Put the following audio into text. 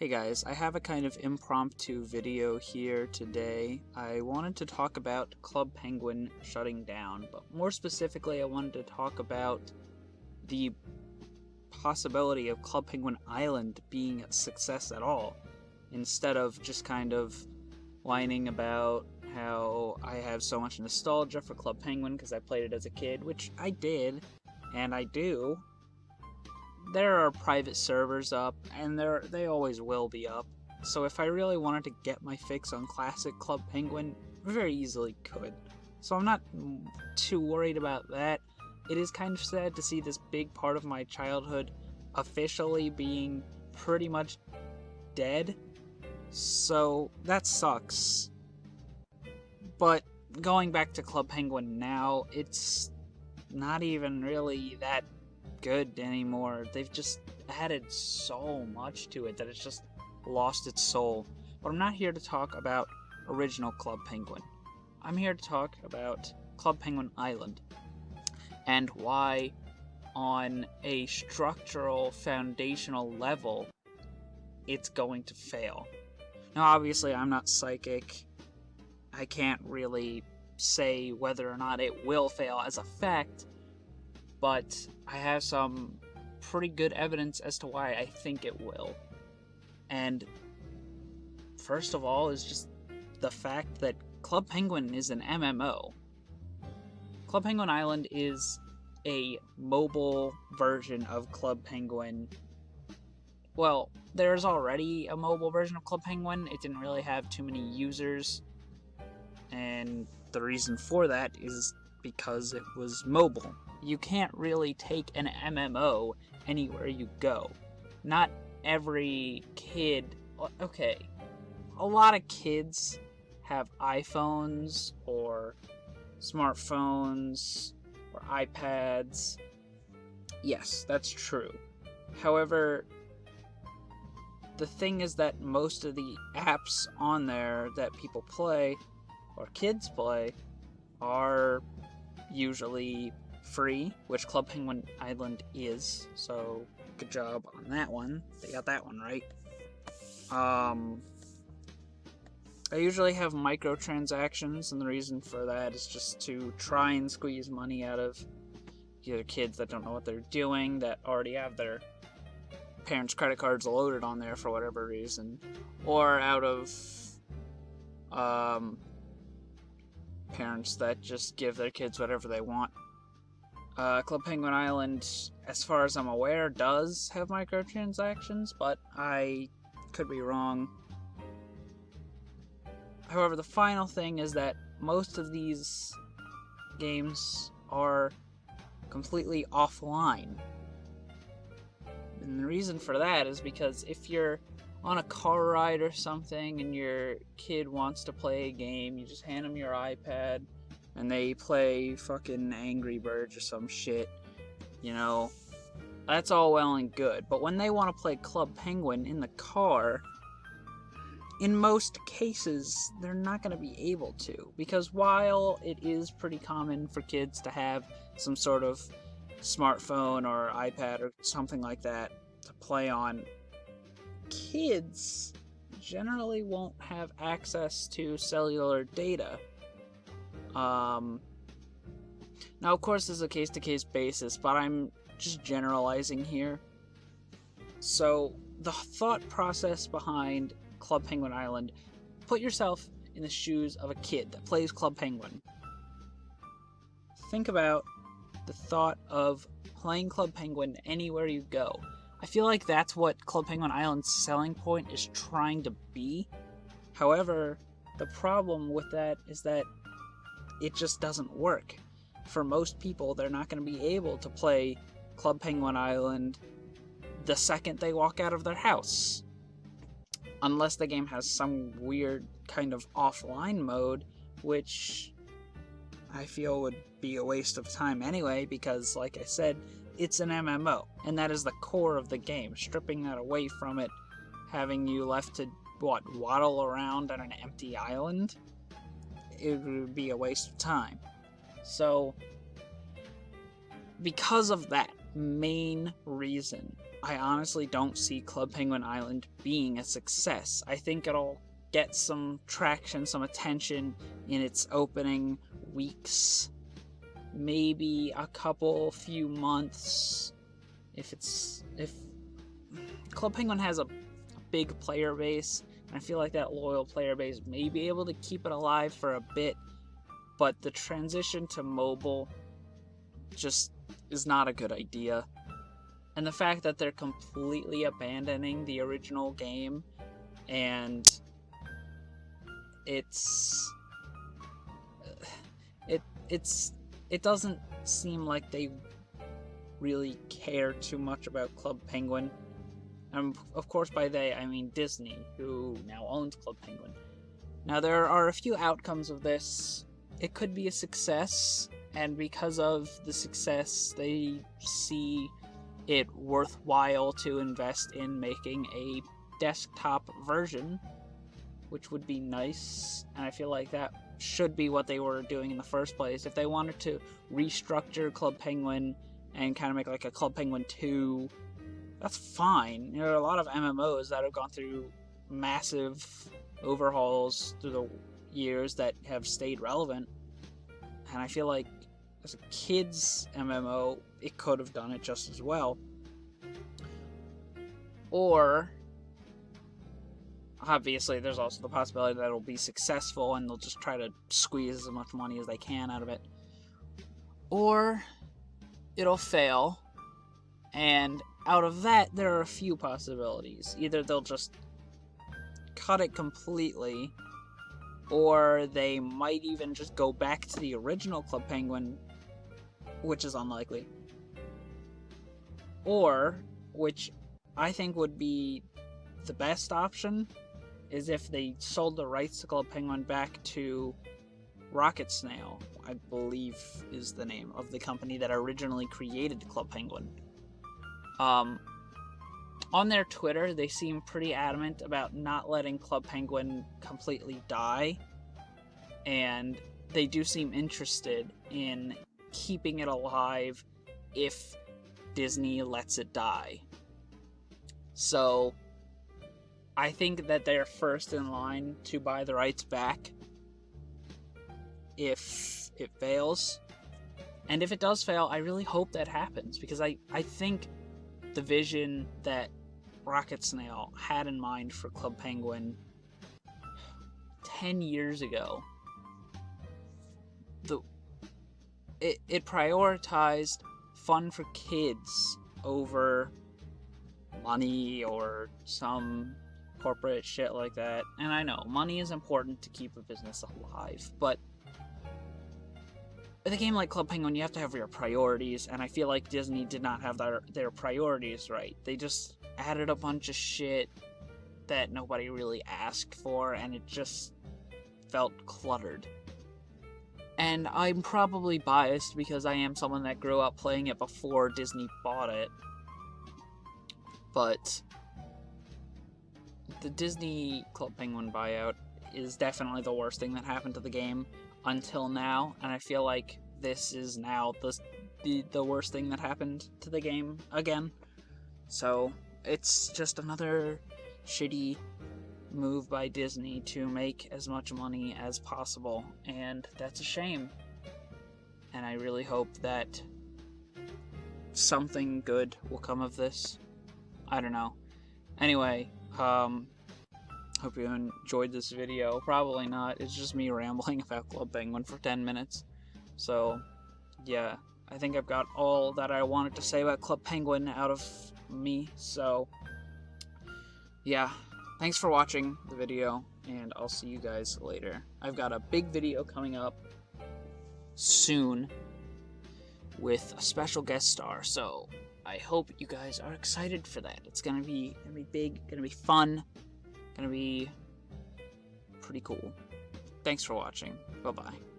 Hey guys, I have a kind of impromptu video here today. I wanted to talk about Club Penguin shutting down, but more specifically I wanted to talk about the possibility of Club Penguin Island being a success at all, instead of just kind of whining about how I have so much nostalgia for Club Penguin because I played it as a kid, which I did, and I do. There are private servers up, and they always will be up. So if I really wanted to get my fix on classic Club Penguin, I very easily could. So I'm not too worried about that. It is kind of sad to see this big part of my childhood officially being pretty much dead. So that sucks. But going back to Club Penguin now, it's not even really that good anymore. They've just added so much to it that it's just lost its soul. But I'm not here to talk about original Club Penguin. I'm here to talk about Club Penguin Island and why, on a structural, foundational level, it's going to fail. Now, obviously, I'm not psychic. I can't really say whether or not it will fail as a fact, but I have some pretty good evidence as to why I think it will. And first of all is just the fact that Club Penguin is an MMO. Club Penguin Island is a mobile version of Club Penguin. Well, there's already a mobile version of Club Penguin. It didn't really have too many users, and the reason for that is because it was mobile. You can't really take an MMO anywhere you go. Not every kid... Okay, a lot of kids have iPhones or smartphones or iPads. Yes, that's true. However, the thing is that most of the apps on there that people play, or kids play, are usually free, which Club Penguin Island is, so good job on that one. They got that one right. I usually have microtransactions, and the reason for that is just to try and squeeze money out of either kids that don't know what they're doing, that already have their parents' credit cards loaded on there for whatever reason, or out of parents that just give their kids whatever they want. Club Penguin Island, as far as I'm aware, does have microtransactions, but I could be wrong. However, the final thing is that most of these games are completely offline. And the reason for that is because if you're on a car ride or something and your kid wants to play a game, you just hand them your iPad and they play fucking Angry Birds or some shit, you know, that's all well and good. But when they want to play Club Penguin in the car, in most cases, they're not going to be able to. Because while it is pretty common for kids to have some sort of smartphone or iPad or something like that to play on, kids generally won't have access to cellular data. Now, of course, this is a case-to-case basis, but I'm just generalizing here. So, the thought process behind Club Penguin Island, put yourself in the shoes of a kid that plays Club Penguin. Think about the thought of playing Club Penguin anywhere you go. I feel like that's what Club Penguin Island's selling point is trying to be. However, the problem with that is that it just doesn't work. For most people, they're not going to be able to play Club Penguin Island the second they walk out of their house. Unless the game has some weird kind of offline mode, which I feel would be a waste of time anyway, because, like I said, it's an MMO, and that is the core of the game. Stripping that away from it, having you left to, waddle around on an empty island, it would be a waste of time. So, because of that main reason, I honestly don't see Club Penguin Island being a success. I think it'll get some traction, some attention in its opening weeks, maybe a few months. If Club Penguin has a big player base, and I feel like that loyal player base may be able to keep it alive for a bit, but the transition to mobile just is not a good idea. And the fact that they're completely abandoning the original game, and it doesn't seem like they really care too much about Club Penguin. And of course by they, I mean Disney, who now owns Club Penguin. Now there are a few outcomes of this. It could be a success, and because of the success, they see it worthwhile to invest in making a desktop version, which would be nice, and I feel like that should be what they were doing in the first place. If they wanted to restructure Club Penguin and kind of make like a Club Penguin 2, that's fine. There are a lot of MMOs that have gone through massive overhauls through the years that have stayed relevant, and I feel like as a kids MMO, it could have done it just as well. Or, obviously, there's also the possibility that it'll be successful and they'll just try to squeeze as much money as they can out of it. Or, it'll fail, and out of that, there are a few possibilities. Either they'll just cut it completely, or they might even just go back to the original Club Penguin, which is unlikely. Or, which I think would be the best option, is if they sold the rights to Club Penguin back to Rocket Snail, I believe is the name of the company that originally created Club Penguin. On their Twitter, they seem pretty adamant about not letting Club Penguin completely die, and they do seem interested in keeping it alive if Disney lets it die. So, I think that they're first in line to buy the rights back if it fails. And if it does fail, I really hope that happens, because I think the vision that Rocket Snail had in mind for Club Penguin 10 years ago, it prioritized fun for kids over money or some corporate shit like that. And I know, money is important to keep a business alive, but with a game like Club Penguin, you have to have your priorities, and I feel like Disney did not have their priorities right. They just added a bunch of shit that nobody really asked for, and it just felt cluttered. And I'm probably biased because I am someone that grew up playing it before Disney bought it. But the Disney Club Penguin buyout is definitely the worst thing that happened to the game until now, and I feel like this is now the worst thing that happened to the game again. So it's just another shitty move by Disney to make as much money as possible, and that's a shame. And I really hope that something good will come of this. I don't know. Anyway, hope you enjoyed this video. Probably not. It's just me rambling about Club Penguin for 10 minutes. So, yeah. I think I've got all that I wanted to say about Club Penguin out of me. So, yeah. Thanks for watching the video, and I'll see you guys later. I've got a big video coming up soon with a special guest star, so I hope you guys are excited for that. It's gonna be big, gonna be fun, gonna be pretty cool. Thanks for watching. Bye-bye.